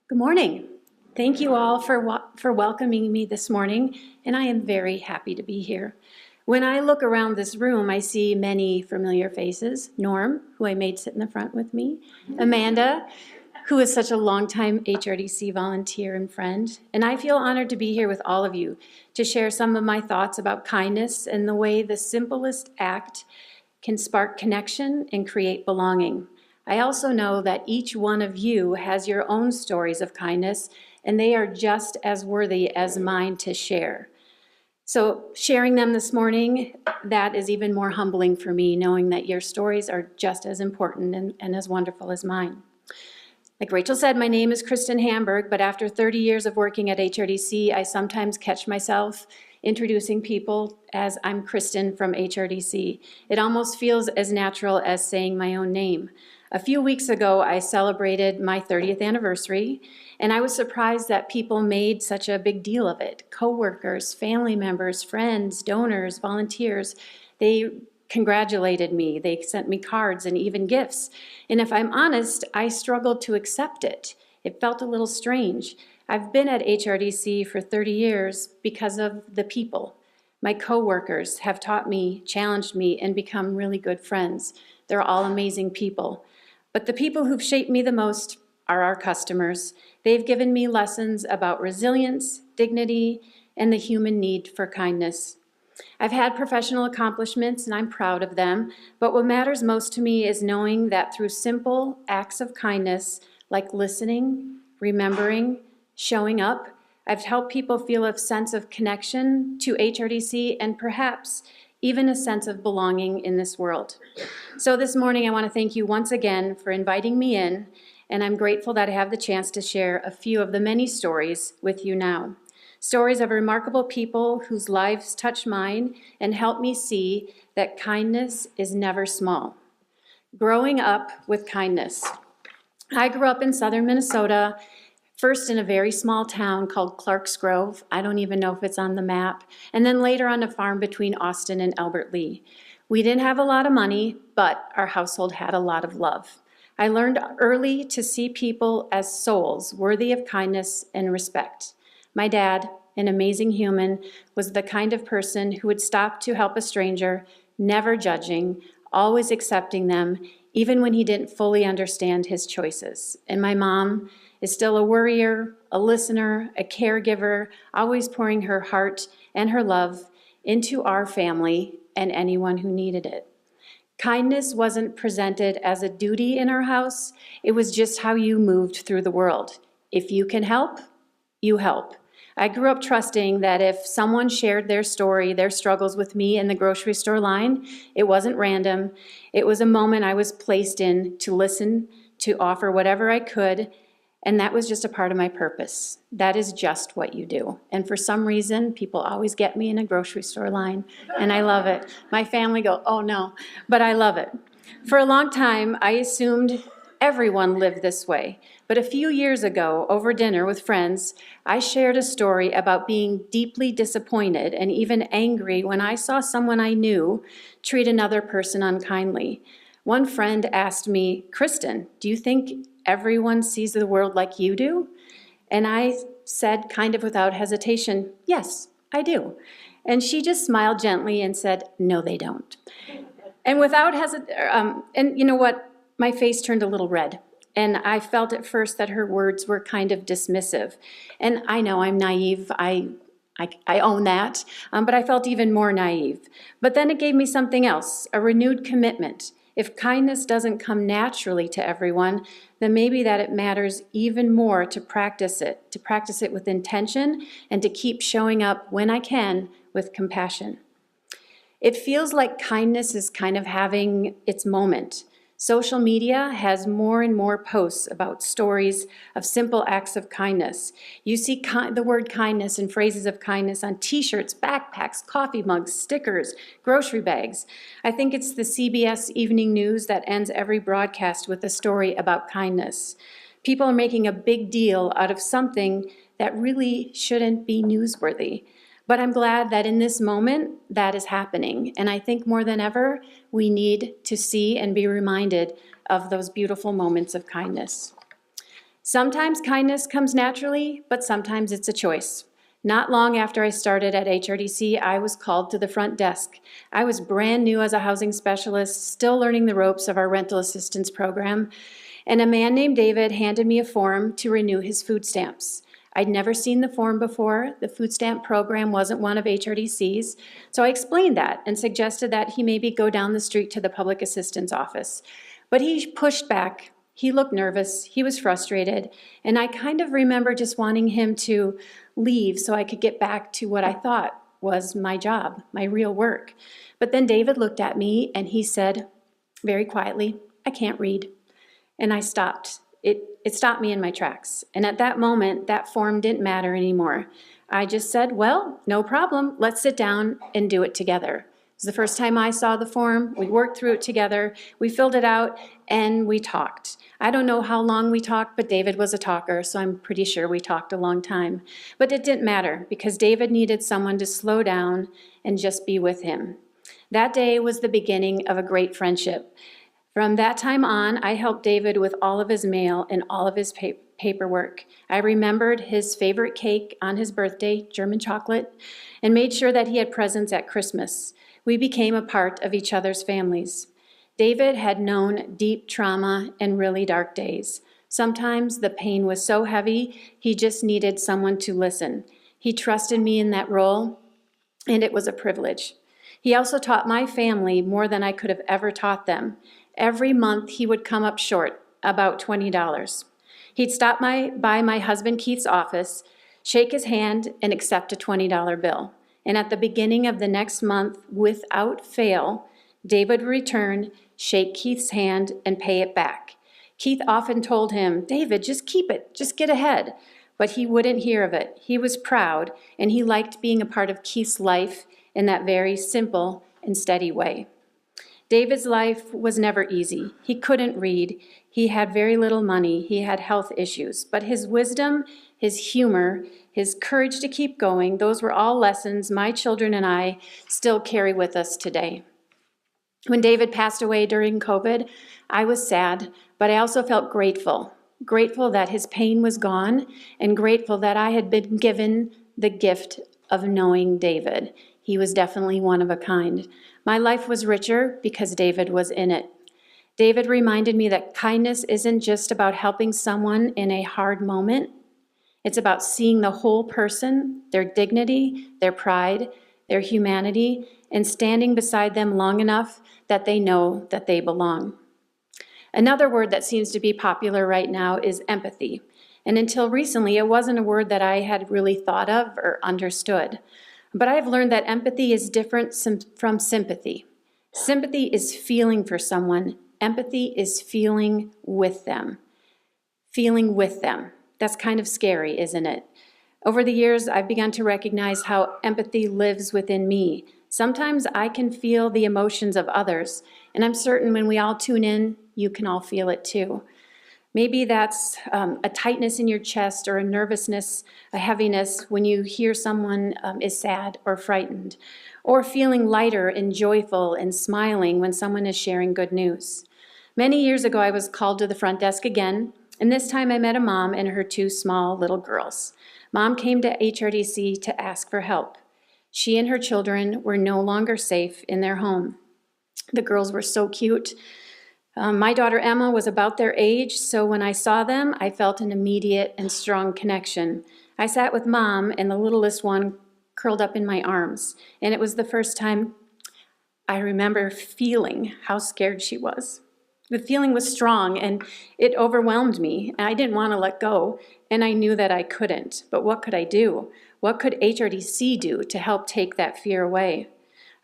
Good morning. Thank you all for welcoming me this morning, and I am very happy to be here. When I look around this room, I see many familiar faces. Norm, who I made sit in the front with me. Amanda, who is such a longtime HRDC volunteer and friend. And I feel honored to be here with all of you to share some of my thoughts about kindness and the way the simplest act can spark connection and create belonging. I also know that each one of you has your own stories of kindness, and they are just as worthy as mine to share. So sharing them this morning, that is even more humbling for me, knowing that your stories are just as important and as wonderful as mine. Like Rachel said, my name is Kristin Hamburg, but after 30 years of working at HRDC, I sometimes catch myself introducing people as I'm Kristin from HRDC. It almost feels as natural as saying my own name. A few weeks ago, I celebrated my 30th anniversary, and I was surprised that people made such a big deal of it. Coworkers, family members, friends, donors, volunteers, they congratulated me. They sent me cards and even gifts. And if I'm honest, I struggled to accept it. It felt a little strange. I've been at HRDC for 30 years because of the people. My coworkers have taught me, challenged me, and become really good friends. They're all amazing people. But the people who've shaped me the most are our customers. They've given me lessons about resilience, dignity, and the human need for kindness. I've had professional accomplishments, and I'm proud of them, but what matters most to me is knowing that through simple acts of kindness, like listening, remembering, showing up, I've helped people feel a sense of connection to HRDC and perhaps even a sense of belonging in this world. So this morning, I want to thank you once again for inviting me in, and I'm grateful that I have the chance to share a few of the many stories with you now. Stories of remarkable people whose lives touch mine and help me see that kindness is never small. Growing up with kindness. I grew up in southern Minnesota, first in a very small town called Clarks Grove. I don't even know if it's on the map. And then later on a farm between Austin and Albert Lee. We didn't have a lot of money, but our household had a lot of love. I learned early to see people as souls worthy of kindness and respect. My dad, an amazing human, was the kind of person who would stop to help a stranger, never judging, always accepting them, even when he didn't fully understand his choices. And my mom is still a worrier, a listener, a caregiver, always pouring her heart and her love into our family and anyone who needed it. Kindness wasn't presented as a duty in our house. It was just how you moved through the world. If you can help, you help. I grew up trusting that if someone shared their story, their struggles with me in the grocery store line, it wasn't random. It was a moment I was placed in to listen, to offer whatever I could, and that was just a part of my purpose. That is just what you do. And for some reason, people always get me in a grocery store line, and I love it. My family go, oh no, but I love it. For a long time, I assumed everyone lived this way. But a few years ago, over dinner with friends, I shared a story about being deeply disappointed and even angry when I saw someone I knew treat another person unkindly. One friend asked me, Kristin, do you think everyone sees the world like you do? And I said, kind of without hesitation, yes, I do. And she just smiled gently and said, no, they don't. And without hesitation, and you know what? My face turned a little red. And I felt at first that her words were kind of dismissive. And I know I'm naive. I own that. But I felt even more naive. But then it gave me something else, a renewed commitment. If kindness doesn't come naturally to everyone, then maybe that it matters even more to practice it with intention, and to keep showing up when I can with compassion. It feels like kindness is kind of having its moment. Social media has more and more posts about stories of simple acts of kindness. You see the word kindness and phrases of kindness on t-shirts, backpacks, coffee mugs, stickers, grocery bags. I think it's the CBS Evening News that ends every broadcast with a story about kindness. People are making a big deal out of something that really shouldn't be newsworthy. But I'm glad that in this moment, that is happening. And I think more than ever, we need to see and be reminded of those beautiful moments of kindness. Sometimes kindness comes naturally, but sometimes it's a choice. Not long after I started at HRDC, I was called to the front desk. I was brand new as a housing specialist, still learning the ropes of our rental assistance program, and a man named David handed me a form to renew his food stamps. I'd never seen the form before. The food stamp program wasn't one of HRDC's, so I explained that and suggested that he maybe go down the street to the public assistance office. But he pushed back. He looked nervous, he was frustrated, and I kind of remember just wanting him to leave so I could get back to what I thought was my job, my real work. But then David looked at me and he said, very quietly, "I can't read." And I stopped. It stopped me in my tracks. And at that moment, that form didn't matter anymore. I just said, "Well, no problem. Let's sit down and do it together." It was the first time I saw the form. We worked through it together. We filled it out and we talked. I don't know how long we talked, but David was a talker, so I'm pretty sure we talked a long time. But it didn't matter because David needed someone to slow down and just be with him. That day was the beginning of a great friendship. From that time on, I helped David with all of his mail and all of his paperwork. I remembered his favorite cake on his birthday, German chocolate, and made sure that he had presents at Christmas. We became a part of each other's families. David had known deep trauma and really dark days. Sometimes the pain was so heavy, he just needed someone to listen. He trusted me in that role, and it was a privilege. He also taught my family more than I could have ever taught them. Every month, he would come up short, about $20. He'd stop by my husband Keith's office, shake his hand, and accept a $20 bill. And at the beginning of the next month, without fail, David would return, shake Keith's hand, and pay it back. Keith often told him, "David, just keep it, just get ahead." But he wouldn't hear of it. He was proud, and he liked being a part of Keith's life in that very simple and steady way. David's life was never easy. He couldn't read. He had very little money. He had health issues. But his wisdom, his humor, his courage to keep going, those were all lessons my children and I still carry with us today. When David passed away during COVID, I was sad, but I also felt grateful. Grateful that his pain was gone, and grateful that I had been given the gift of knowing David. He was definitely one of a kind. My life was richer because David was in it. David reminded me that kindness isn't just about helping someone in a hard moment. It's about seeing the whole person, their dignity, their pride, their humanity, and standing beside them long enough that they know that they belong. Another word that seems to be popular right now is empathy. And until recently, it wasn't a word that I had really thought of or understood. But I've learned that empathy is different from sympathy. Sympathy is feeling for someone. Empathy is feeling with them. Feeling with them. That's kind of scary, isn't it? Over the years, I've begun to recognize how empathy lives within me. Sometimes I can feel the emotions of others, and I'm certain when we all tune in, you can all feel it too. Maybe that's a tightness in your chest or a nervousness, a heaviness when you hear someone is sad or frightened, or feeling lighter and joyful and smiling when someone is sharing good news. Many years ago, I was called to the front desk again, and this time I met a mom and her two small little girls. Mom came to HRDC to ask for help. She and her children were no longer safe in their home. The girls were so cute. My daughter Emma was about their age, so when I saw them, I felt an immediate and strong connection. I sat with Mom, and the littlest one curled up in my arms, and it was the first time I remember feeling how scared she was. The feeling was strong, and it overwhelmed me. I didn't want to let go, and I knew that I couldn't. But what could I do? What could HRDC do to help take that fear away?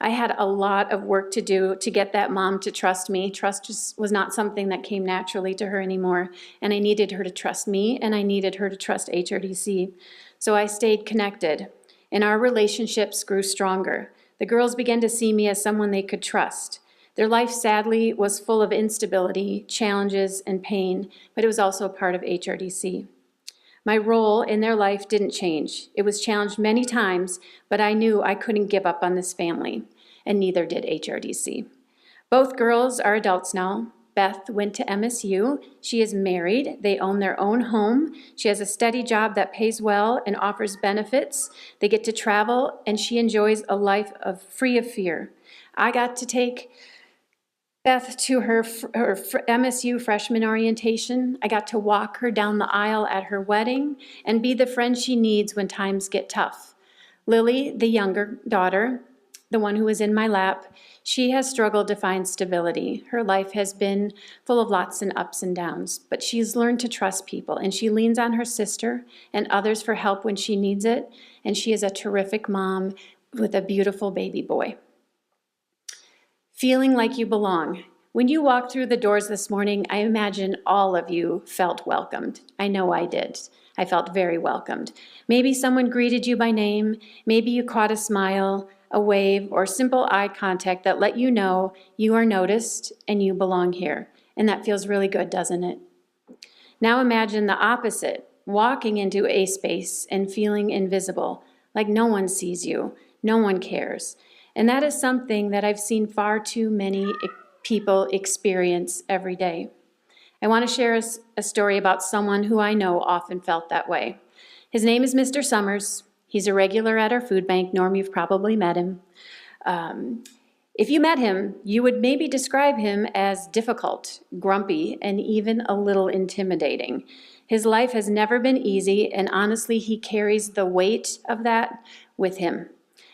I had a lot of work to do to get that mom to trust me. Trust just was not something that came naturally to her anymore, and I needed her to trust me, and I needed her to trust HRDC. So I stayed connected, and our relationships grew stronger. The girls began to see me as someone they could trust. Their life, sadly, was full of instability, challenges, and pain, but it was also a part of HRDC. My role in their life didn't change. It was challenged many times, but I knew I couldn't give up on this family, and neither did HRDC. Both girls are adults now. Beth went to MSU. She is married. They own their own home. She has a steady job that pays well and offers benefits. They get to travel, and she enjoys a life free of fear. I got to take Beth to her MSU freshman orientation. I got to walk her down the aisle at her wedding and be the friend she needs when times get tough. Lily, the younger daughter, the one who was in my lap, she has struggled to find stability. Her life has been full of lots and ups and downs, but she's learned to trust people, and she leans on her sister and others for help when she needs it, and she is a terrific mom with a beautiful baby boy. Feeling like you belong. When you walked through the doors this morning, I imagine all of you felt welcomed. I know I did. I felt very welcomed. Maybe someone greeted you by name. Maybe you caught a smile, a wave, or simple eye contact that let you know you are noticed and you belong here. And that feels really good, doesn't it? Now imagine the opposite, walking into a space and feeling invisible, like no one sees you, no one cares. And that is something that I've seen far too many people experience every day. I want to share a story about someone who I know often felt that way. His name is Mr. Summers. He's a regular at our food bank. Norm, you've probably met him. If you met him, you would maybe describe him as difficult, grumpy, and even a little intimidating. His life has never been easy, and honestly, he carries the weight of that with him.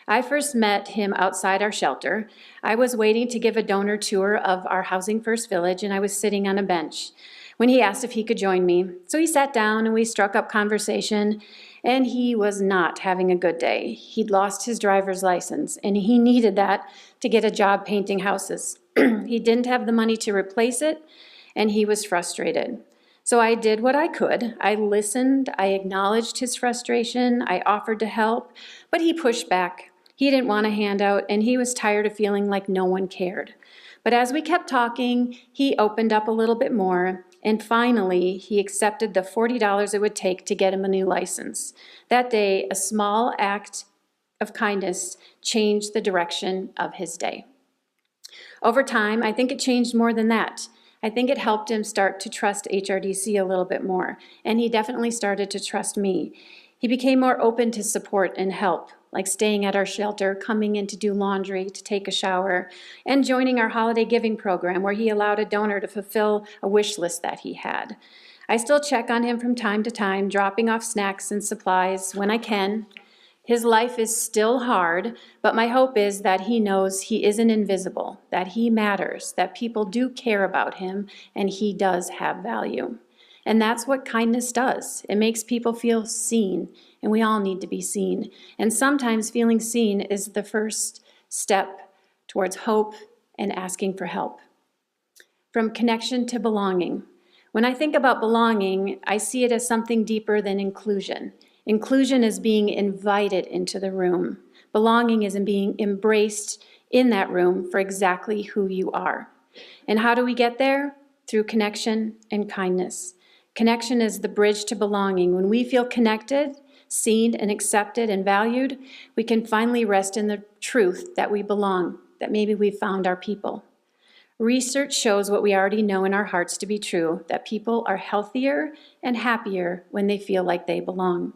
I first met him outside our shelter. I was waiting to give a donor tour of our Housing First Village, and I was sitting on a bench when he asked if he could join me. So he sat down and we struck up conversation, and he was not having a good day. He'd lost his driver's license, and he needed that to get a job painting houses. He didn't have the money to replace it, and he was frustrated. So I did what I could. I listened, I acknowledged his frustration, I offered to help, but he pushed back. He didn't want a handout, and he was tired of feeling like no one cared. But as we kept talking, he opened up a little bit more, and finally, he accepted the $40 it would take to get him a new license. That day, a small act of kindness changed the direction of his day. Over time, I think it changed more than that. I think it helped him start to trust HRDC a little bit more, and he definitely started to trust me. He became more open to support and help, like staying at our shelter, coming in to do laundry, to take a shower, and joining our holiday giving program where he allowed a donor to fulfill a wish list that he had. I still check on him from time to time, dropping off snacks and supplies when I can. His life is still hard, but my hope is that he knows he isn't invisible, that he matters, that people do care about him, and he does have value. And that's what kindness does. It makes people feel seen, and we all need to be seen. And sometimes feeling seen is the first step towards hope and asking for help. From connection to belonging. When I think about belonging, I see it as something deeper than inclusion. Inclusion is being invited into the room. Belonging is in being embraced in that room for exactly who you are. And how do we get there? Through connection and kindness. Connection is the bridge to belonging. When we feel connected, seen and accepted and valued, we can finally rest in the truth that we belong, that maybe we've found our people. Research shows what we already know in our hearts to be true, that people are healthier and happier when they feel like they belong.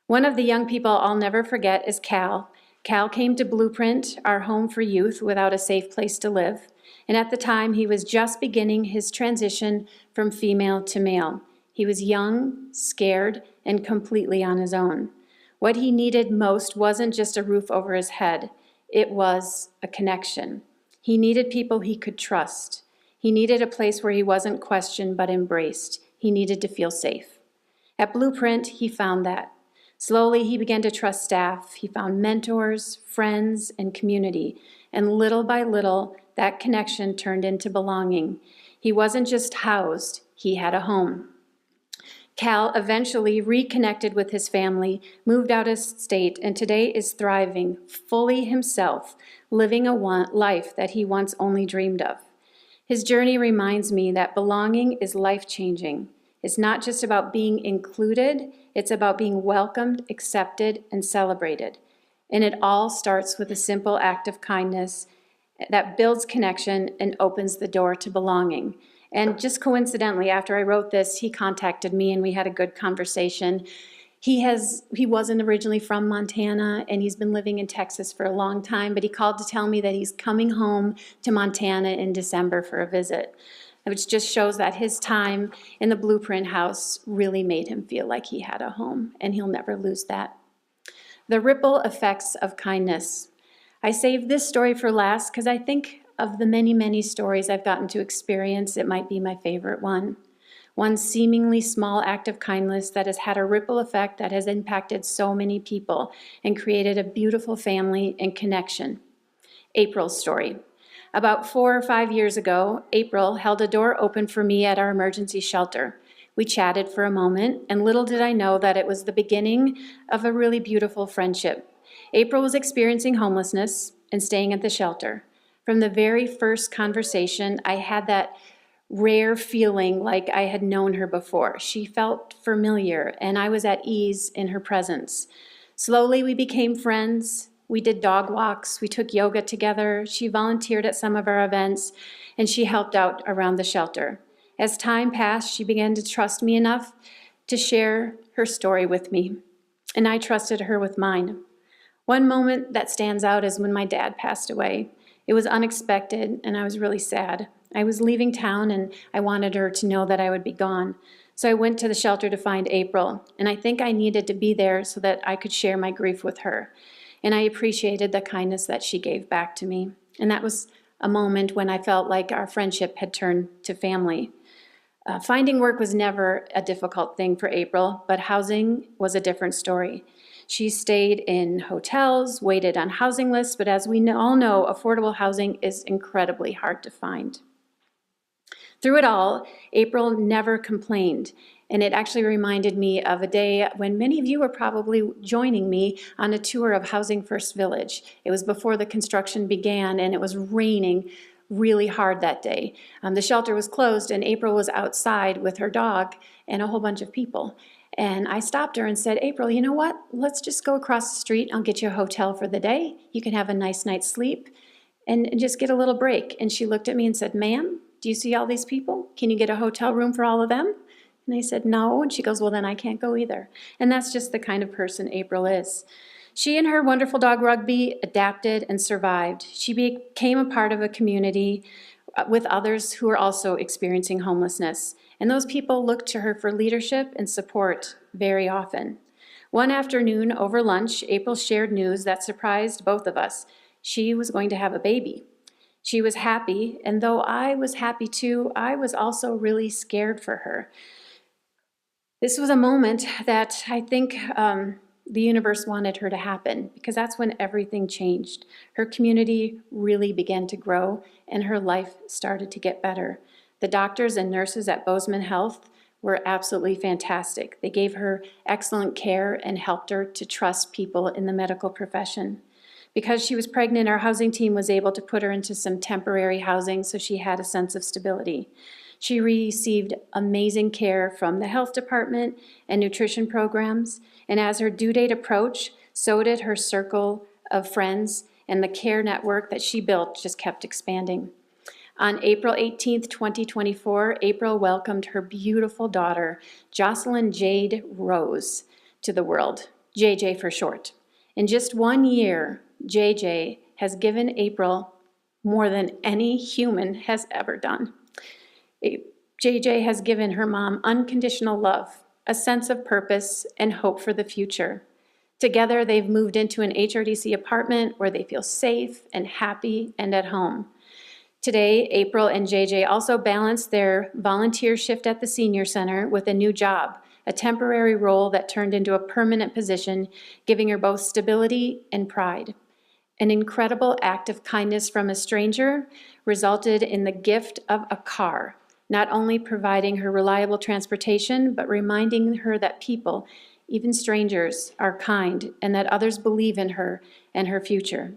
One of the young people I'll never forget is Cal. Cal came to Blueprint, our home for youth, without a safe place to live. And at the time, he was just beginning his transition from female to male. He was young, scared, and completely on his own. What he needed most wasn't just a roof over his head. It was a connection. He needed people he could trust. He needed a place where he wasn't questioned but embraced. He needed to feel safe. At Blueprint, he found that. Slowly, he began to trust staff. He found mentors, friends, and community. And little by little, that connection turned into belonging. He wasn't just housed, he had a home. Cal eventually reconnected with his family, moved out of state, and today is thriving, fully himself, living a life that he once only dreamed of. His journey reminds me that belonging is life-changing. It's not just about being included, it's about being welcomed, accepted, and celebrated. And it all starts with a simple act of kindness that builds connection and opens the door to belonging. And just coincidentally, after I wrote this, he contacted me and we had a good conversation. He wasn't originally from Montana, and he's been living in Texas for a long time, but he called to tell me that he's coming home to Montana in December for a visit, which just shows that his time in the Blueprint House really made him feel like he had a home, and he'll never lose that. The ripple effects of kindness. I saved this story for last because I think of the many, many stories I've gotten to experience, it might be my favorite one. One seemingly small act of kindness that has had a ripple effect that has impacted so many people and created a beautiful family and connection. April's story. About 4 or 5 years ago, April held a door open for me at our emergency shelter. We chatted for a moment, and little did I know that it was the beginning of a really beautiful friendship. April was experiencing homelessness and staying at the shelter. From the very first conversation, I had that rare feeling like I had known her before. She felt familiar, and I was at ease in her presence. Slowly, we became friends. We did dog walks. We took yoga together. She volunteered at some of our events, and she helped out around the shelter. As time passed, she began to trust me enough to share her story with me, and I trusted her with mine. One moment that stands out is when my dad passed away. It was unexpected, and I was really sad. I was leaving town, and I wanted her to know that I would be gone. So I went to the shelter to find April, and I think I needed to be there so that I could share my grief with her. And I appreciated the kindness that she gave back to me. And that was a moment when I felt like our friendship had turned to family. Finding work was never a difficult thing for April, but housing was a different story. She stayed in hotels, waited on housing lists, but as we all know, affordable housing is incredibly hard to find. Through it all, April never complained, and it actually reminded me of a day when many of you were probably joining me on a tour of Housing First Village. It was before the construction began, and it was raining really hard that day. The shelter was closed, and April was outside with her dog and a whole bunch of people. And I stopped her and said, April, you know what? Let's just go across the street. I'll get you a hotel for the day. You can have a nice night's sleep and just get a little break. And she looked at me and said, ma'am, do you see all these people? Can you get a hotel room for all of them? And I said, no. And she goes, well, then I can't go either. And that's just the kind of person April is. She and her wonderful dog Rugby adapted and survived. She became a part of a community with others who were also experiencing homelessness. And those people looked to her for leadership and support very often. One afternoon over lunch, April shared news that surprised both of us. She was going to have a baby. She was happy, and though I was happy too, I was also really scared for her. This was a moment that I think the universe wanted her to happen, because that's when everything changed. Her community really began to grow, and her life started to get better. The doctors and nurses at Bozeman Health were absolutely fantastic. They gave her excellent care and helped her to trust people in the medical profession. Because she was pregnant, our housing team was able to put her into some temporary housing so she had a sense of stability. She received amazing care from the health department and nutrition programs, and as her due date approached, so did her circle of friends, and the care network that she built just kept expanding. On April 18th, 2024, April welcomed her beautiful daughter, Jocelyn Jade Rose, to the world, JJ for short. In just 1 year, JJ has given April more than any human has ever done. JJ has given her mom unconditional love, a sense of purpose, and hope for the future. Together, they've moved into an HRDC apartment where they feel safe and happy and at home. Today, April and JJ also balance their volunteer shift at the senior center with a new job, a temporary role that turned into a permanent position, giving her both stability and pride. An incredible act of kindness from a stranger resulted in the gift of a car, not only providing her reliable transportation, but reminding her that people, even strangers, are kind and that others believe in her and her future.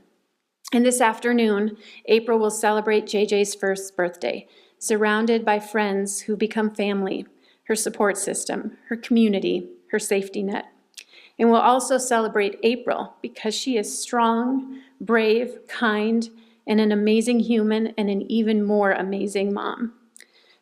And this afternoon, April will celebrate JJ's first birthday, surrounded by friends who become family, her support system, her community, her safety net. And we'll also celebrate April because she is strong, brave, kind, and an amazing human and an even more amazing mom.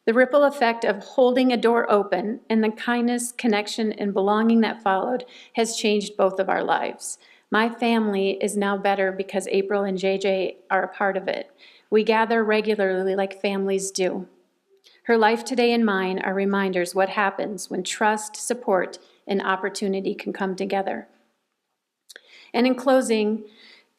The ripple effect of holding a door open and the kindness, connection, and belonging that followed has changed both of our lives. My family is now better because April and JJ are a part of it. We gather regularly like families do. Her life today and mine are reminders what happens when trust, support, and opportunity can come together. And in closing,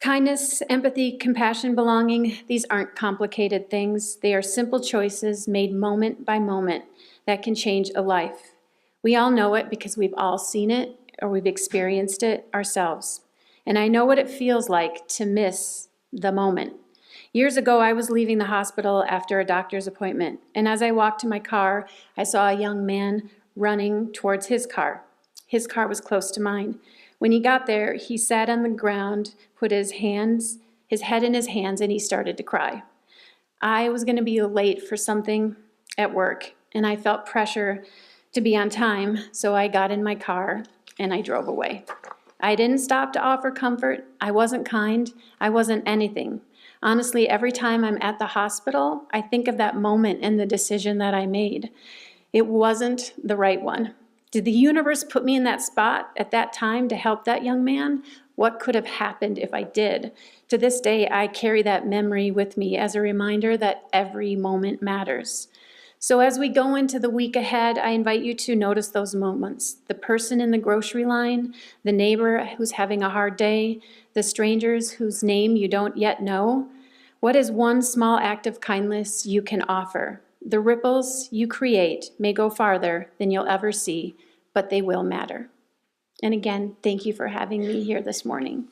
kindness, empathy, compassion, belonging, these aren't complicated things. They are simple choices made moment by moment that can change a life. We all know it because we've all seen it or we've experienced it ourselves. And I know what it feels like to miss the moment. Years ago, I was leaving the hospital after a doctor's appointment, and as I walked to my car, I saw a young man running towards his car. His car was close to mine. When he got there, he sat on the ground, put his head in his hands, and he started to cry. I was going to be late for something at work, and I felt pressure to be on time, so I got in my car and I drove away. I didn't stop to offer comfort. I wasn't kind. I wasn't anything. Honestly, every time I'm at the hospital, I think of that moment and the decision that I made. It wasn't the right one. Did the universe put me in that spot at that time to help that young man? What could have happened if I did? To this day, I carry that memory with me as a reminder that every moment matters. So as we go into the week ahead, I invite you to notice those moments. The person in the grocery line, the neighbor who's having a hard day, the strangers whose name you don't yet know. What is one small act of kindness you can offer? The ripples you create may go farther than you'll ever see, but they will matter. And again, thank you for having me here this morning.